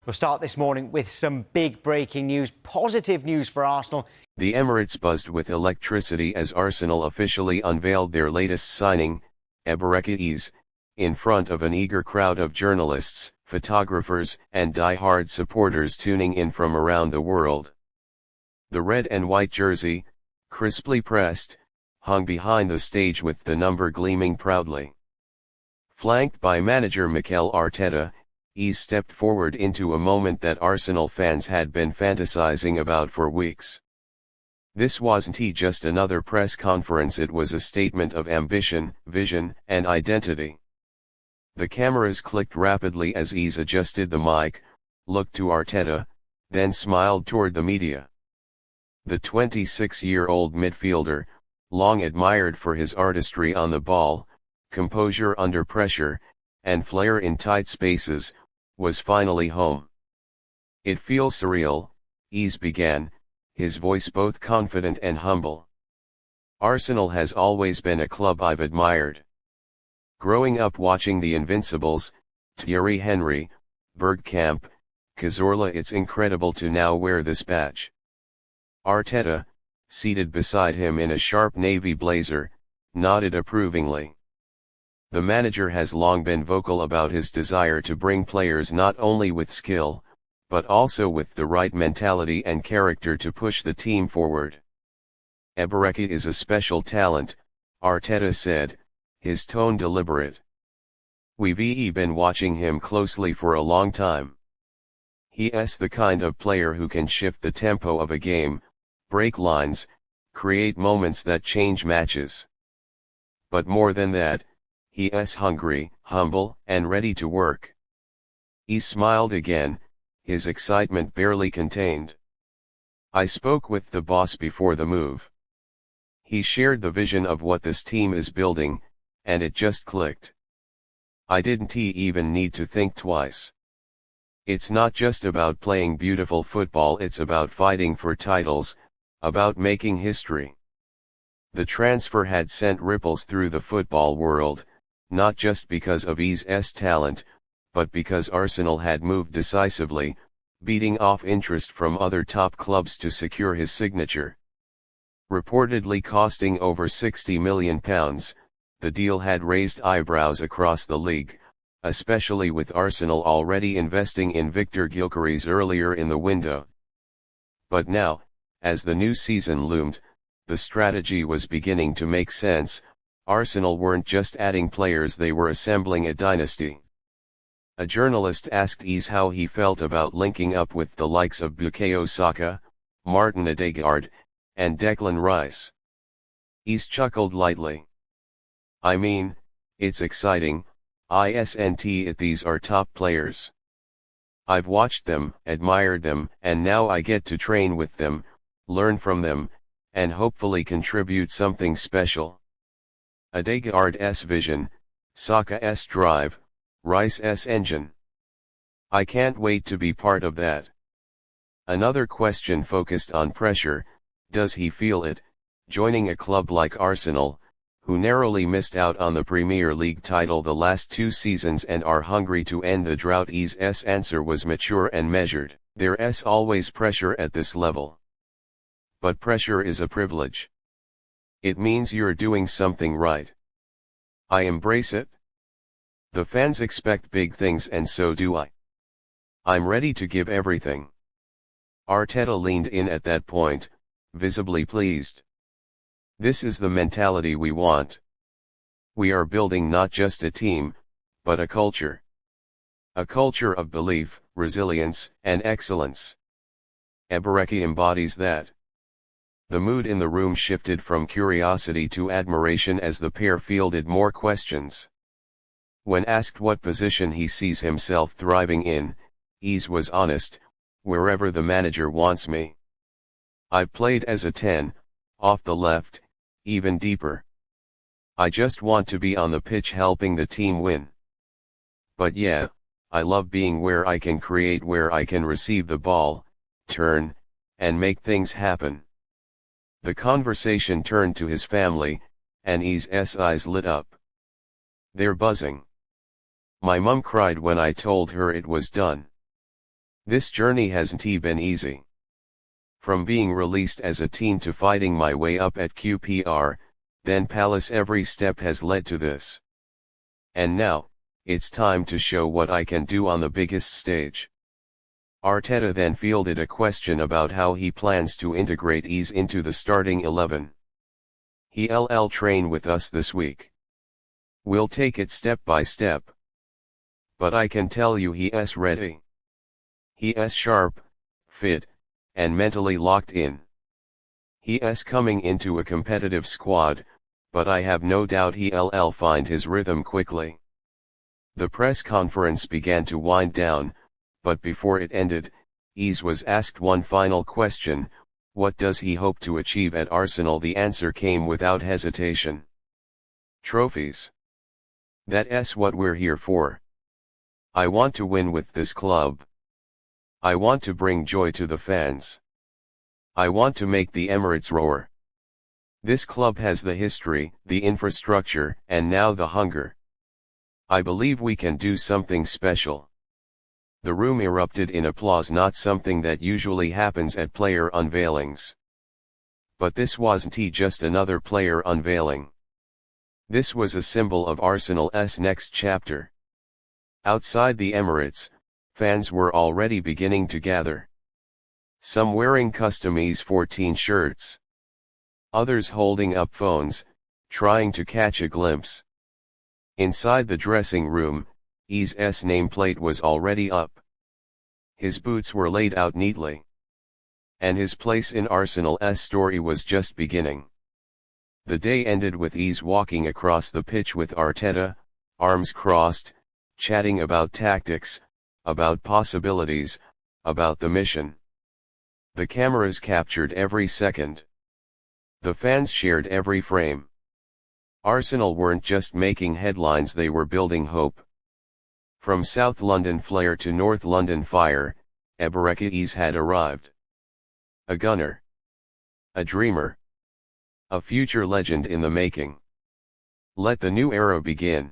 We'll start this morning with some big breaking news, positive news for Arsenal. The Emirates buzzed with electricity as Arsenal officially unveiled their latest signing, Eberechi Eze, in front of an eager crowd of journalists, photographers, and die-hard supporters tuning in from around the world. The red and white jersey, crisply pressed, hung behind the stage with the number gleaming proudly. Flanked by manager Mikel Arteta, Eze stepped forward into a moment that Arsenal fans had been fantasizing about for weeks. This wasn't just another press conference, it was a statement of ambition, vision, and identity. The cameras clicked rapidly as Eze adjusted the mic, looked to Arteta, then smiled toward the media. The 26-year-old midfielder, long admired for his artistry on the ball, composure under pressure, and flair in tight spaces, was finally home. "It feels surreal," Eze began, his voice both confident and humble. "Arsenal has always been a club I've admired. Growing up watching the Invincibles, Thierry Henry, Bergkamp, Cazorla, it's incredible to now wear this badge." Arteta, seated beside him in a sharp navy blazer, nodded approvingly. The manager has long been vocal about his desire to bring players not only with skill, but also with the right mentality and character to push the team forward. "Eberechi is a special talent," Arteta said, his tone deliberate. "We've been watching him closely for a long time. He's the kind of player who can shift the tempo of a game, break lines, create moments that change matches. But more than that, he's hungry, humble, and ready to work." He smiled again, his excitement barely contained. "I spoke with the boss before the move. He shared the vision of what this team is building, and it just clicked. I didn't even need to think twice. It's not just about playing beautiful football, it's about fighting for titles, about making history." The transfer had sent ripples through the football world, not just because of Eze's talent, but because Arsenal had moved decisively, beating off interest from other top clubs to secure his signature. Reportedly costing over £60 million, the deal had raised eyebrows across the league, especially with Arsenal already investing in Victor Gyökeres earlier in the window. But now, as the new season loomed, the strategy was beginning to make sense. Arsenal weren't just adding players, they were assembling a dynasty. A journalist asked Eze how he felt about linking up with the likes of Bukayo Saka, Martin Ødegaard, and Declan Rice. Eze chuckled lightly. "I mean, it's exciting, these are top players. I've watched them, admired them, and now I get to train with them, learn from them, and hopefully contribute something special. Ødegaard's vision, Saka's drive, Rice's engine. I can't wait to be part of that." Another question focused on pressure. Does he feel it, joining a club like Arsenal, who narrowly missed out on the Premier League title the last 2 seasons and are hungry to end the drought? Eze's answer was mature and measured. "There's always pressure at this level. But pressure is a privilege. It means you're doing something right. I embrace it. The fans expect big things and so do I. I'm ready to give everything." Arteta leaned in at that point, visibly pleased. "This is the mentality we want. We are building not just a team, but a culture. A culture of belief, resilience, and excellence. Eberechi embodies that." The mood in the room shifted from curiosity to admiration as the pair fielded more questions. When asked what position he sees himself thriving in, Eze was honest: "Wherever the manager wants me. I've played as a 10, off the left, even deeper. I just want to be on the pitch helping the team win. But yeah, I love being where I can create, where I can receive the ball, turn, and make things happen." The conversation turned to his family, and Eze's eyes lit up. "They're buzzing. My mum cried when I told her it was done. This journey hasn't been easy. From being released as a teen to fighting my way up at QPR, then Palace, every step has led to this. And now, it's time to show what I can do on the biggest stage. Arteta then fielded a question about how he plans to integrate Eze into the starting 11. He'll train with us this week. We'll take it step by step. But I can tell you he's ready. He's sharp, fit, and mentally locked in. He's coming into a competitive squad, but I have no doubt he'll find his rhythm quickly. The press conference began to wind down, but before it ended, Eze was asked one final question: what does he hope to achieve at Arsenal? The answer came without hesitation. Trophies. That's what we're here for. I want to win with this club. I want to bring joy to the fans. I want to make the Emirates roar. This club has the history, the infrastructure, and now the hunger. I believe we can do something special. The room erupted in applause, not something that usually happens at player unveilings. But this wasn't just another player unveiling. This was a symbol of Arsenal's next chapter. Outside the Emirates, fans were already beginning to gather. Some wearing custom Eze 14 shirts. Others holding up phones, trying to catch a glimpse. Inside the dressing room, Eze's nameplate was already up. His boots were laid out neatly. And his place in Arsenal's story was just beginning. The day ended with Eze walking across the pitch with Arteta, arms crossed, chatting about tactics, about possibilities, about the mission. The cameras captured every second. The fans shared every frame. Arsenal weren't just making headlines, they were building hope. From South London flair to North London fire, Eberechi Eze had arrived. A gunner. A dreamer. A future legend in the making. Let the new era begin.